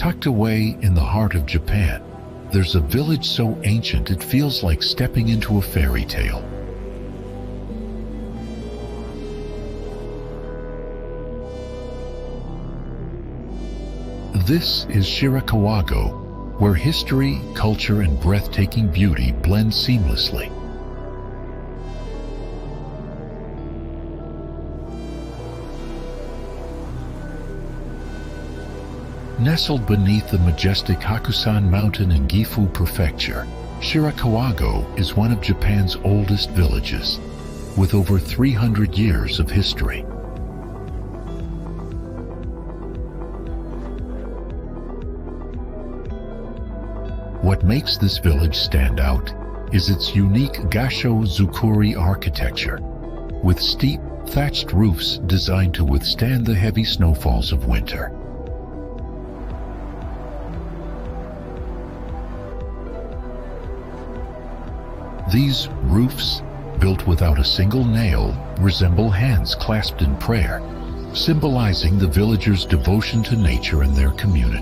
Tucked away in the heart of Japan, there's a village so ancient it feels like stepping into a fairy tale. This is Shirakawa-go, where history, culture, and breathtaking beauty blend seamlessly. Nestled beneath the majestic Hakusan Mountain in Gifu Prefecture, Shirakawa-go is one of Japan's oldest villages, with over 300 years of history. What makes this village stand out is its unique Gasho Zukuri architecture, with steep, thatched roofs designed to withstand the heavy snowfalls of winter. These roofs, built without a single nail, resemble hands clasped in prayer, symbolizing the villagers' devotion to nature and their community.